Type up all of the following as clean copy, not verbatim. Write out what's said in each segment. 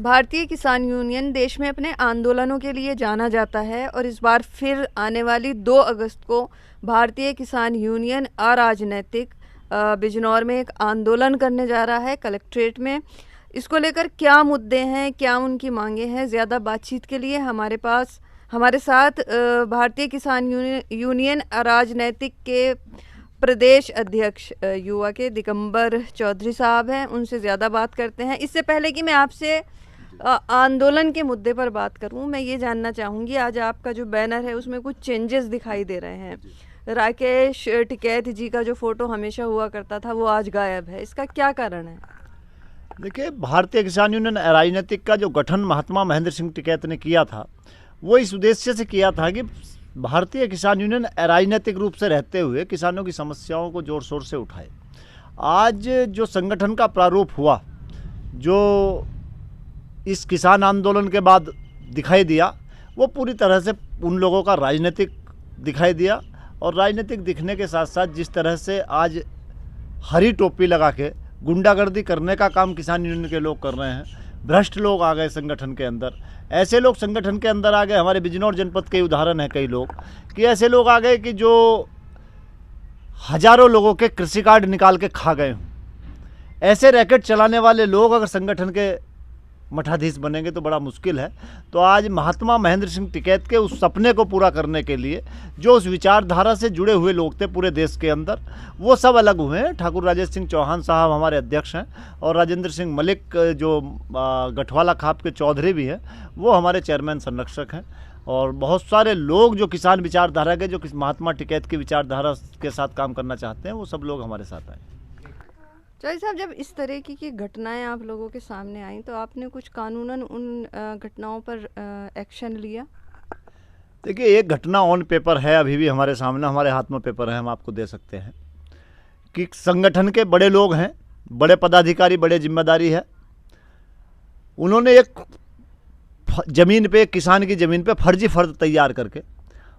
भारतीय किसान यूनियन देश में अपने आंदोलनों के लिए जाना जाता है और इस बार फिर आने वाली 2 अगस्त को भारतीय किसान यूनियन अराजनैतिक बिजनौर में एक आंदोलन करने जा रहा है कलेक्ट्रेट में। इसको लेकर क्या मुद्दे हैं, क्या उनकी मांगे हैं, ज़्यादा बातचीत के लिए हमारे साथ भारतीय किसान यूनियन अराजनैतिक के प्रदेश अध्यक्ष युवा के दिगंबर चौधरी साहब हैं। उनसे ज़्यादा बात करते हैं। इससे पहले कि मैं आपसे आंदोलन के मुद्दे पर बात करूं, मैं ये जानना चाहूँगी, आज आपका जो बैनर है उसमें कुछ चेंजेस दिखाई दे रहे हैं। राकेश टिकैत जी का जो फोटो हमेशा हुआ करता था वो आज गायब है, इसका क्या कारण है? देखिए, भारतीय किसान यूनियन राजनीतिक का जो गठन महात्मा महेंद्र सिंह टिकैत ने किया था वो इस उद्देश्य से किया था कि भारतीय किसान यूनियन राजनीतिक रूप से रहते हुए किसानों की समस्याओं को जोर शोर से उठाए। आज जो संगठन का प्रारूप हुआ, जो इस किसान आंदोलन के बाद दिखाई दिया, वो पूरी तरह से उन लोगों का राजनीतिक दिखाई दिया। और राजनीतिक दिखने के साथ साथ जिस तरह से आज हरी टोपी लगा के गुंडागर्दी करने का काम किसान यूनियन के लोग कर रहे हैं, भ्रष्ट लोग आ गए संगठन के अंदर, ऐसे लोग संगठन के अंदर आ गए। हमारे बिजनौर जनपद के उदाहरण है कई लोग कि ऐसे लोग आ गए कि जो हजारों लोगों के कृषि कार्ड निकाल के खा गए हों। ऐसे रैकेट चलाने वाले लोग अगर संगठन के मठाधीश बनेंगे तो बड़ा मुश्किल है। तो आज महात्मा महेंद्र सिंह टिकैत के उस सपने को पूरा करने के लिए जो उस विचारधारा से जुड़े हुए लोग थे पूरे देश के अंदर, वो सब अलग हुए हैं। ठाकुर राजेश सिंह चौहान साहब हमारे अध्यक्ष हैं और राजेंद्र सिंह मलिक जो गठवाला खाप के चौधरी भी हैं, वो हमारे चेयरमैन संरक्षक हैं। और बहुत सारे लोग जो किसान विचारधारा के, जो महात्मा टिकैत की विचारधारा के साथ काम करना चाहते हैं, वो सब लोग हमारे साथ आए। चौधरी साहब, जब इस तरह की घटनाएं आप लोगों के सामने आई तो आपने कुछ कानूनन उन घटनाओं पर एक्शन लिया? देखिए, एक घटना ऑन पेपर है, अभी भी हमारे सामने, हमारे हाथ में पेपर है, हम आपको दे सकते हैं कि संगठन के बड़े लोग हैं, बड़े पदाधिकारी, बड़े जिम्मेदारी है, उन्होंने एक ज़मीन पे, किसान की ज़मीन पे फर्जी फर्द तैयार करके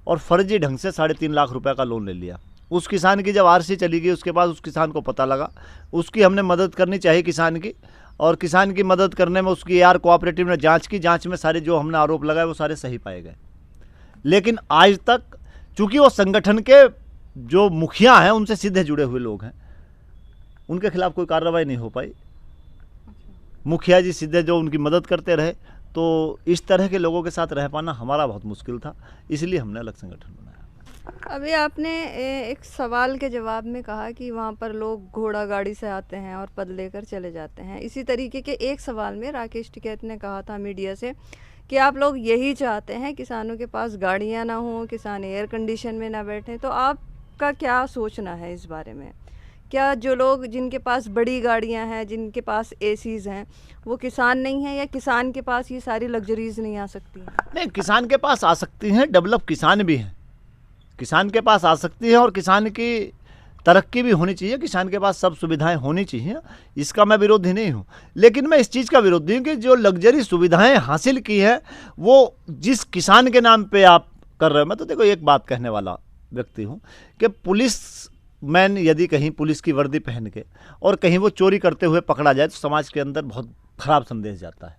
और फर्जी ढंग से 3.5 लाख रुपए का लोन ले लिया। उस किसान की जब आरसी चली गई उसके बाद उस किसान को पता लगा, उसकी हमने मदद करनी चाहिए किसान की, और किसान की मदद करने में उसकी यार कोऑपरेटिव ने जांच की। जांच में सारे जो हमने आरोप लगाए वो सारे सही पाए गए। लेकिन आज तक चूंकि वो संगठन के जो मुखिया हैं, उनसे सीधे जुड़े हुए लोग हैं, उनके खिलाफ कोई कार्रवाई नहीं हो पाई। मुखिया जी सीधे जो उनकी मदद करते रहे, तो इस तरह के लोगों के साथ रह पाना हमारा बहुत मुश्किल था, इसलिए हमने अलग संगठन बनाया। अभी आपने एक सवाल के जवाब में कहा कि वहाँ पर लोग घोड़ा गाड़ी से आते हैं और पद लेकर चले जाते हैं। इसी तरीके के एक सवाल में राकेश टिकैत ने कहा था मीडिया से कि आप लोग यही चाहते हैं किसानों के पास गाड़ियाँ ना हों, किसान एयर कंडीशन में ना बैठें। तो आपका क्या सोचना है इस बारे में? क्या जो लोग जिनके पास बड़ी गाड़ियाँ हैं, जिनके पास एसीज़ हैं, वो किसान नहीं है, या किसान के पास ये सारी लग्जरीज नहीं आ सकती हैं? नहीं, किसान के पास आ सकती हैं, डेवलप किसान भी हैं, किसान के पास आ सकती है और किसान की तरक्की भी होनी चाहिए, किसान के पास सब सुविधाएं होनी चाहिए। इसका मैं विरोधी नहीं हूँ, लेकिन मैं इस चीज़ का विरोधी हूँ कि जो लग्जरी सुविधाएं हासिल की है वो जिस किसान के नाम पे आप कर रहे हो। मैं तो देखो एक बात कहने वाला व्यक्ति हूँ कि पुलिस मैन यदि कहीं पुलिस की वर्दी पहन के और कहीं वो चोरी करते हुए पकड़ा जाए तो समाज के अंदर बहुत खराब संदेश जाता है।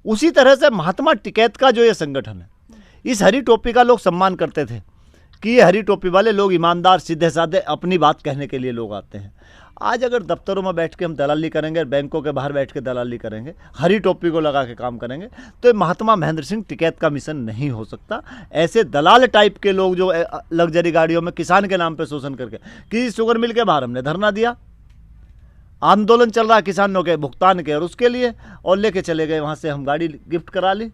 उसी तरह से महात्मा टिकैत का जो ये संगठन है, इस हरी टोपी का लोग सम्मान करते थे कि ये हरी टोपी वाले लोग ईमानदार, सीधे साधे, अपनी बात कहने के लिए लोग आते हैं। आज अगर दफ्तरों में बैठ के हम दलाली करेंगे, बैंकों के बाहर बैठ के दलाली करेंगे, हरी टोपी को लगा के काम करेंगे, तो महात्मा महेंद्र सिंह टिकैत का मिशन नहीं हो सकता। ऐसे दलाल टाइप के लोग जो लग्जरी गाड़ियों में किसान के नाम पे शोषण करके, किसी शुगर मिल के बाहर हमने धरना दिया, आंदोलन चल रहा है किसानों के भुगतान के, और उसके लिए और लेके चले गए वहाँ से हम गाड़ी गिफ्ट करा ली।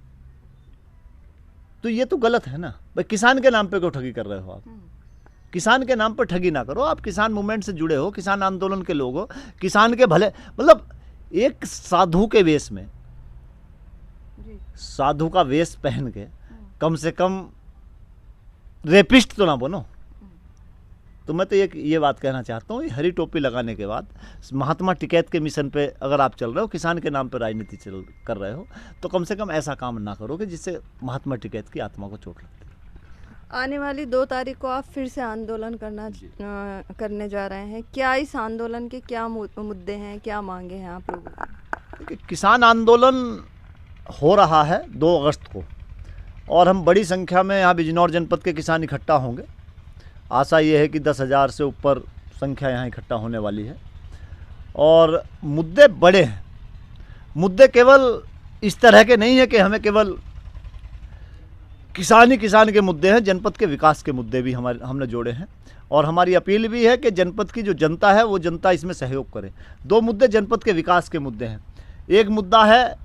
तो ये तो गलत है ना भाई, किसान के नाम पे क्यों ठगी कर रहे हो आप? किसान के नाम पर ठगी ना करो। आप किसान मूवमेंट से जुड़े हो, किसान आंदोलन के लोग हो, किसान के भले, मतलब एक साधु के वेश में, साधु का वेश पहन के कम से कम रेपिस्ट तो ना बनो। तो मैं तो ये बात कहना चाहता हूँ, हरी टोपी लगाने के बाद महात्मा टिकैत के मिशन पे अगर आप चल रहे हो, किसान के नाम पे राजनीति कर रहे हो, तो कम से कम ऐसा काम ना करो कि जिससे महात्मा टिकैत की आत्मा को चोट लगती है। आने वाली 2 तारीख को आप फिर से आंदोलन करने जा रहे हैं। क्या इस आंदोलन के क्या मुद्दे हैं, क्या मांगे हैं आप लोगों की? देखिए, किसान आंदोलन हो रहा है 2 अगस्त को, और हम बड़ी संख्या में यहाँ बिजनौर जनपद के किसान इकट्ठा होंगे। आशा ये है कि 10,000 से ऊपर संख्या यहाँ इकट्ठा होने वाली है। और मुद्दे बड़े हैं, मुद्दे केवल इस तरह के नहीं है कि हमें केवल किसान के मुद्दे हैं, जनपद के विकास के मुद्दे भी हमने जोड़े हैं। और हमारी अपील भी है कि जनपद की जो जनता है वो जनता इसमें सहयोग करे। 2 मुद्दे जनपद के विकास के मुद्दे हैं। एक मुद्दा है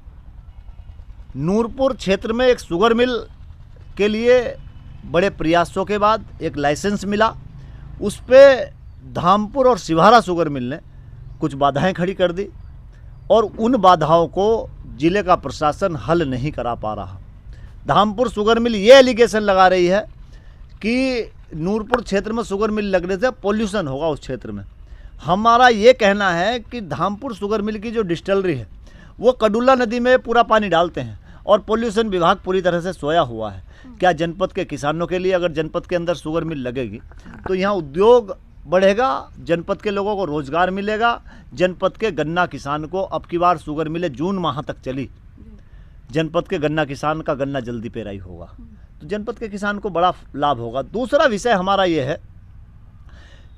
नूरपुर क्षेत्र में एक शुगर मिल के लिए बड़े प्रयासों के बाद एक लाइसेंस मिला, उस पे धामपुर और सिवारा शुगर मिल ने कुछ बाधाएं खड़ी कर दी और उन बाधाओं को जिले का प्रशासन हल नहीं करा पा रहा। धामपुर शुगर मिल ये एलिगेशन लगा रही है कि नूरपुर क्षेत्र में शुगर मिल लगने से पोल्यूशन होगा उस क्षेत्र में। हमारा ये कहना है कि धामपुर शुगर मिल की जो डिस्टिलरी है वो कडुल्ला नदी में पूरा पानी डालते हैं और पोल्यूशन विभाग पूरी तरह से सोया हुआ है। क्या जनपद के किसानों के लिए अगर जनपद के अंदर शुगर मिल लगेगी तो यहाँ उद्योग बढ़ेगा, जनपद के लोगों को रोजगार मिलेगा। जनपद के गन्ना किसान को अब की बार शुगर मिलें जून माह तक चली, जनपद के गन्ना किसान का गन्ना जल्दी पेराई होगा, तो जनपद के किसान को बड़ा लाभ होगा। दूसरा विषय हमारा ये है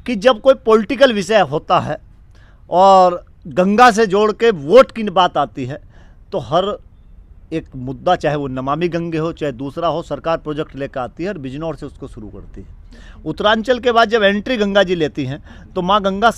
कि जब कोई पॉलिटिकल विषय होता है और गंगा से जोड़ के वोट की बात आती है तो हर एक मुद्दा, चाहे वो नमामि गंगे हो चाहे दूसरा हो, सरकार प्रोजेक्ट लेकर आती है और बिजनौर से उसको शुरू करती है। उत्तरांचल के बाद जब एंट्री गंगा जी लेती हैं तो माँ गंगा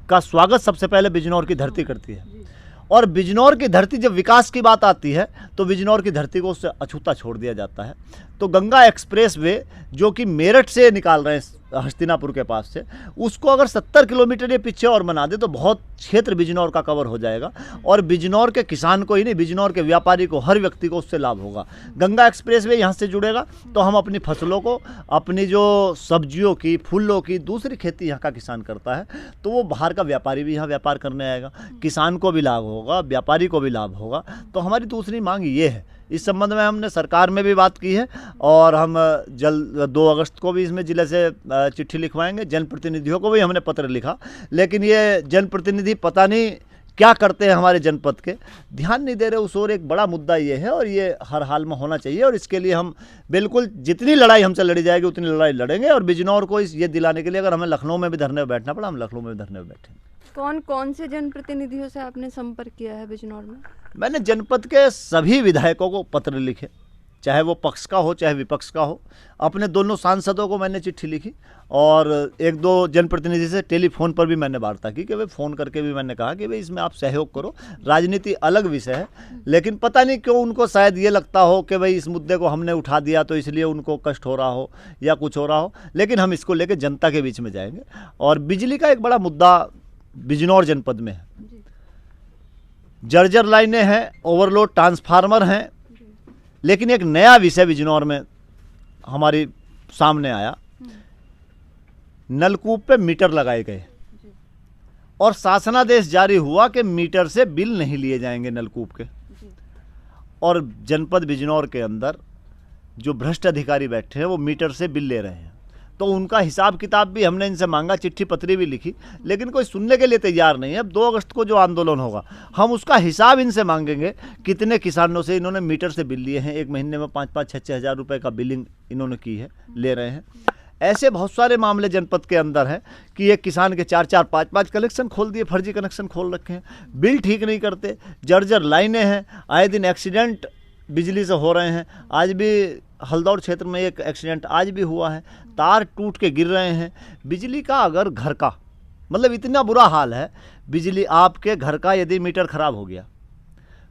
का स्वागत सबसे पहले बिजनौर की धरती करती है। और बिजनौर की धरती जब विकास की बात आती है तो बिजनौर की धरती को उससे अछूता छोड़ दिया जाता है। तो गंगा एक्सप्रेस वे जो कि मेरठ से निकाल रहे हैं हस्तिनापुर के पास से, उसको अगर 70 किलोमीटर ये पीछे और बना दे तो बहुत क्षेत्र बिजनौर का कवर हो जाएगा और बिजनौर के किसान को ही नहीं, बिजनौर के व्यापारी को, हर व्यक्ति को उससे लाभ होगा। गंगा एक्सप्रेस वे यहाँ से जुड़ेगा तो हम अपनी फसलों को, अपनी जो सब्जियों की, फूलों की दूसरी खेती यहाँ का किसान करता है तो वो बाहर का व्यापारी भी यहाँ व्यापार करने आएगा, किसान को भी लाभ होगा, व्यापारी को भी लाभ होगा। तो हमारी दूसरी मांग ये है। इस संबंध में हमने सरकार में भी बात की है और हम जल्द 2 अगस्त को भी इसमें जिले से चिट्ठी लिखवाएंगे। जनप्रतिनिधियों को भी हमने पत्र लिखा, लेकिन ये जनप्रतिनिधि पता नहीं क्या करते हैं हमारे जनपद के, ध्यान नहीं दे रहे उस ओर। एक बड़ा मुद्दा ये है और ये हर हाल में होना चाहिए और इसके लिए हम बिल्कुल जितनी लड़ाई हमसे लड़ी जाएगी उतनी लड़ाई लड़ेंगे। और बिजनौर को ये दिलाने के लिए अगर हमें लखनऊ में भी धरने में बैठना पड़ा, हम लखनऊ में भी धरने में बैठेंगे। कौन कौन से जनप्रतिनिधियों से आपने संपर्क किया है बिजनौर में? मैंने जनपद के सभी विधायकों को पत्र लिखे, चाहे वो पक्ष का हो चाहे विपक्ष का हो। अपने दोनों सांसदों को मैंने चिट्ठी लिखी और 1-2 जनप्रतिनिधि से टेलीफोन पर भी मैंने वार्ता की कि भाई फ़ोन करके भी मैंने कहा कि भाई इसमें आप सहयोग करो। राजनीति अलग विषय है, लेकिन पता नहीं क्यों उनको शायद ये लगता हो कि भाई इस मुद्दे को हमने उठा दिया तो इसलिए उनको कष्ट हो रहा हो या कुछ हो रहा हो। लेकिन हम इसको लेकर जनता के बीच में जाएंगे। और बिजली का एक बड़ा मुद्दा बिजनौर जनपद में है, जर्जर लाइनें हैं, ओवरलोड ट्रांसफार्मर हैं, लेकिन एक नया विषय बिजनौर में हमारे सामने आया। नलकूप पे मीटर लगाए गए और शासनादेश जारी हुआ कि मीटर से बिल नहीं लिए जाएंगे नलकूप के। और जनपद बिजनौर के अंदर जो भ्रष्ट अधिकारी बैठे हैं वो मीटर से बिल ले रहे हैं। तो उनका हिसाब किताब भी हमने इनसे मांगा, चिट्ठी पत्री भी लिखी, लेकिन कोई सुनने के लिए तैयार नहीं है। अब 2 अगस्त को जो आंदोलन होगा हम उसका हिसाब इनसे मांगेंगे, कितने किसानों से इन्होंने मीटर से बिल लिए हैं। एक महीने में 5-5, 6-6 हज़ार रुपये का बिलिंग इन्होंने की है, ले रहे हैं। ऐसे बहुत सारे मामले जनपद के अंदर हैं कि एक किसान के 4-4, 5-5 कनेक्शन खोल दिए, फर्जी कनेक्शन खोल रखे हैं, बिल ठीक नहीं करते, जर्जर लाइनें हैं, आए दिन एक्सीडेंट बिजली से हो रहे हैं। आज भी हल्दौर क्षेत्र में एक एक्सीडेंट आज भी हुआ है, तार टूट के गिर रहे हैं। बिजली का अगर घर का मतलब इतना बुरा हाल है, बिजली आपके घर का यदि मीटर खराब हो गया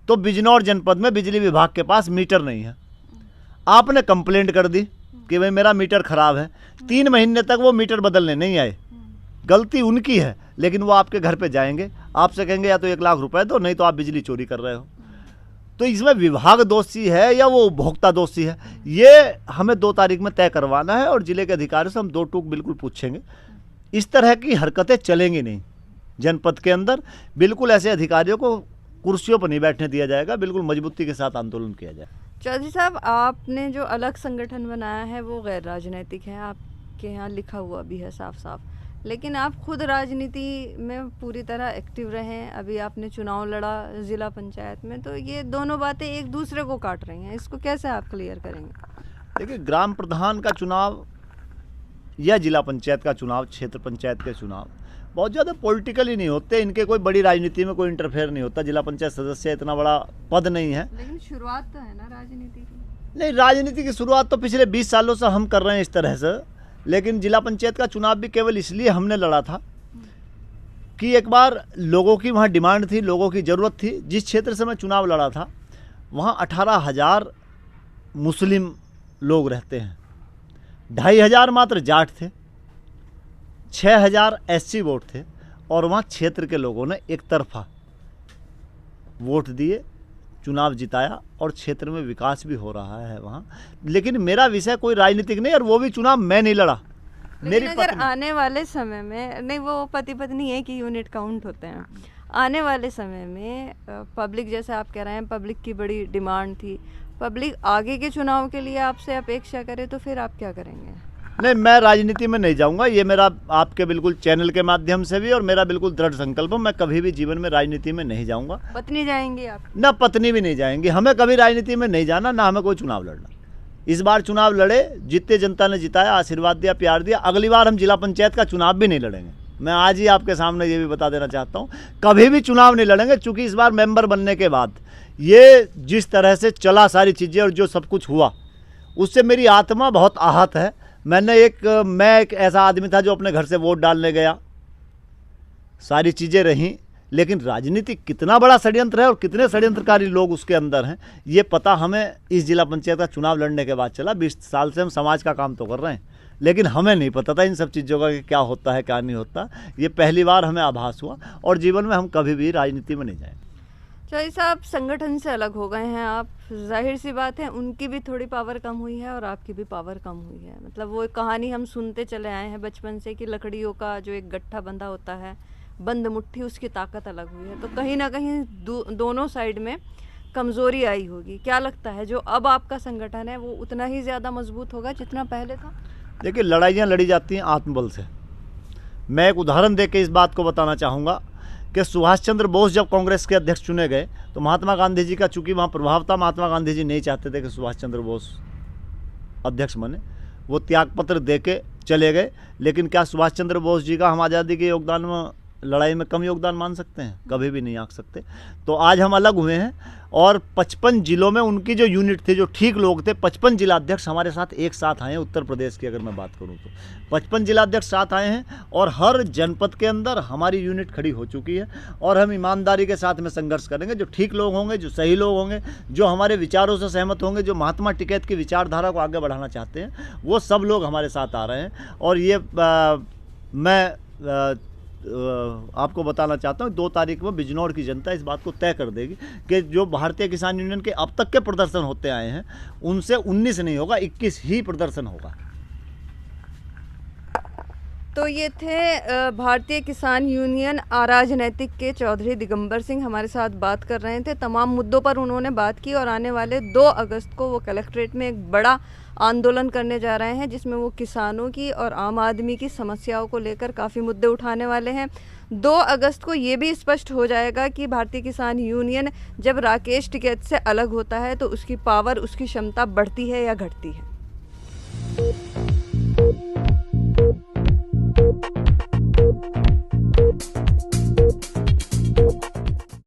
तो बिजनौर जनपद में बिजली विभाग के पास मीटर नहीं है। आपने कंप्लेंट कर दी कि भाई मेरा मीटर खराब है, 3 महीने तक वो मीटर बदलने नहीं आए। गलती उनकी है, लेकिन वो आपके घर पे जाएंगे, आपसे कहेंगे या तो 1 लाख रुपए दो, नहीं तो आप बिजली चोरी कर रहे हो। तो इसमें विभाग दोषी है या वो उपभोक्ता दोषी है, ये हमें 2 तारीख में तय करवाना है। और जिले के अधिकारियों से हम 2 टूक बिल्कुल पूछेंगे। इस तरह की हरकतें चलेंगी नहीं जनपद के अंदर। बिल्कुल ऐसे अधिकारियों को कुर्सियों पर नहीं बैठने दिया जाएगा, बिल्कुल मजबूती के साथ आंदोलन किया जाए। चौधरी साहब, आपने जो अलग संगठन बनाया है वो गैर राजनीतिक है, आपके यहाँ लिखा हुआ भी है साफ साफ, लेकिन आप खुद राजनीति में पूरी तरह एक्टिव रहे हैं, अभी आपने चुनाव लड़ा ज़िला पंचायत में, तो ये दोनों बातें एक दूसरे को काट रही हैं, इसको कैसे आप क्लियर करेंगे? देखिए, ग्राम प्रधान का चुनाव या जिला पंचायत का चुनाव, क्षेत्र पंचायत के चुनाव बहुत ज़्यादा पॉलिटिकल ही नहीं होते, इनके कोई बड़ी राजनीति में कोई इंटरफेयर नहीं होता। जिला पंचायत सदस्य इतना बड़ा पद नहीं है। लेकिन शुरुआत तो है ना राजनीति की। नहीं, राजनीति की शुरुआत तो पिछले 20 सालों से हम कर रहे हैं इस तरह से। लेकिन जिला पंचायत का चुनाव भी केवल इसलिए हमने लड़ा था कि एक बार लोगों की वहाँ डिमांड थी, लोगों की ज़रूरत थी। जिस क्षेत्र से मैं चुनाव लड़ा था वहाँ 18,000 मुस्लिम लोग रहते हैं, 2,500 मात्र जाट थे, 6,000 SC वोट थे, और वहाँ क्षेत्र के लोगों ने एक तरफा वोट दिए, चुनाव जिताया, और क्षेत्र में विकास भी हो रहा है वहाँ। लेकिन मेरा विषय कोई राजनीतिक नहीं, और वो भी चुनाव मैं नहीं लड़ा, मेरी अगर पत्नी। आने वाले समय में, नहीं वो पति पत्नी है कि यूनिट काउंट होते हैं, आने वाले समय में पब्लिक, जैसे आप कह रहे हैं पब्लिक की बड़ी डिमांड थी, पब्लिक आगे के चुनाव के लिए आपसे अपेक्षा करे, तो फिर आप क्या करेंगे? नहीं, मैं राजनीति में नहीं जाऊंगा, ये मेरा आपके बिल्कुल चैनल के माध्यम से भी और मेरा बिल्कुल दृढ़ संकल्प है। मैं कभी भी जीवन में राजनीति में नहीं जाऊंगा। पत्नी जाएंगी आप? ना पत्नी भी नहीं जाएंगी। हमें कभी राजनीति में नहीं जाना, ना हमें कोई चुनाव लड़ना। इस बार चुनाव लड़े, जितने जनता ने जिताया, आशीर्वाद दिया, प्यार दिया। अगली बार हम जिला पंचायत का चुनाव भी नहीं लड़ेंगे। मैं आज ही आपके सामने ये भी बता देना चाहता हूँ, कभी भी चुनाव नहीं लड़ेंगे। चूँकि इस बार मेंबर बनने के बाद ये जिस तरह से चला सारी चीज़ें और जो सब कुछ हुआ, उससे मेरी आत्मा बहुत आहत है। मैं एक ऐसा आदमी था जो अपने घर से वोट डालने गया, सारी चीज़ें रहीं, लेकिन राजनीति कितना बड़ा षड्यंत्र है और कितने षड्यंत्रकारी लोग उसके अंदर हैं, ये पता हमें इस जिला पंचायत का चुनाव लड़ने के बाद चला। 20 साल से हम समाज का काम तो कर रहे हैं, लेकिन हमें नहीं पता था इन सब चीज़ों का कि क्या होता है क्या नहीं होता। ये पहली बार हमें आभास हुआ, और जीवन में हम कभी भी राजनीति में नहीं जाएंगे। चौधरी साहब, संगठन से अलग हो गए हैं आप, जाहिर सी बात है उनकी भी थोड़ी पावर कम हुई है और आपकी भी पावर कम हुई है। मतलब वो कहानी हम सुनते चले आए हैं बचपन से कि लकड़ियों का जो एक गट्ठा बंधा होता है, बंद मुट्ठी, उसकी ताकत अलग हुई है। तो कहीं ना कहीं दोनों साइड में कमज़ोरी आई होगी। क्या लगता है जो अब आपका संगठन है वो उतना ही ज़्यादा मजबूत होगा जितना पहले था? देखिए, लड़ाइयाँ लड़ी जाती हैं आत्मबल से। मैं एक उदाहरण दे के इस बात को बताना चाहूँगा कि सुभाष चंद्र बोस जब कांग्रेस के अध्यक्ष चुने गए तो महात्मा गांधी जी का चूंकि वहाँ प्रभाव था, महात्मा गांधी जी नहीं चाहते थे कि सुभाष चंद्र बोस अध्यक्ष बने। वो त्यागपत्र दे के चले गए। लेकिन क्या सुभाष चंद्र बोस जी का हम आज़ादी के योगदान में, लड़ाई में कम योगदान मान सकते हैं? कभी भी नहीं आंक सकते। तो आज हम अलग हुए हैं, और 55 जिलों में उनकी जो यूनिट थे, जो ठीक लोग थे, 55 जिलाध्यक्ष हमारे साथ एक साथ आए हैं। उत्तर प्रदेश की अगर मैं बात करूं तो 55 जिलाध्यक्ष साथ आए हैं, और हर जनपद के अंदर हमारी यूनिट खड़ी हो चुकी है। और हम ईमानदारी के साथ में संघर्ष करेंगे। जो ठीक लोग होंगे, जो सही लोग होंगे, जो हमारे विचारों से सहमत होंगे, जो महात्मा टिकैत की विचारधारा को आगे बढ़ाना चाहते हैं, वो सब लोग हमारे साथ आ रहे हैं। और ये मैं आपको बताना चाहता हूँ, 2 तारीख में बिजनौर की जनता इस बात को तय कर देगी कि जो भारतीय किसान यूनियन के अब तक के प्रदर्शन होते आए हैं उनसे 19 नहीं होगा, 21 ही प्रदर्शन होगा। तो ये थे भारतीय किसान यूनियन अराजनैतिक के चौधरी दिगंबर सिंह, हमारे साथ बात कर रहे थे। तमाम मुद्दों पर उन्होंने बात की, और आने वाले 2 अगस्त को वो कलेक्ट्रेट में एक बड़ा आंदोलन करने जा रहे हैं, जिसमें वो किसानों की और आम आदमी की समस्याओं को लेकर काफ़ी मुद्दे उठाने वाले हैं। 2 अगस्त को ये भी स्पष्ट हो जाएगा कि भारतीय किसान यूनियन जब राकेश टिकैत से अलग होता है तो उसकी पावर, उसकी क्षमता बढ़ती है या घटती है।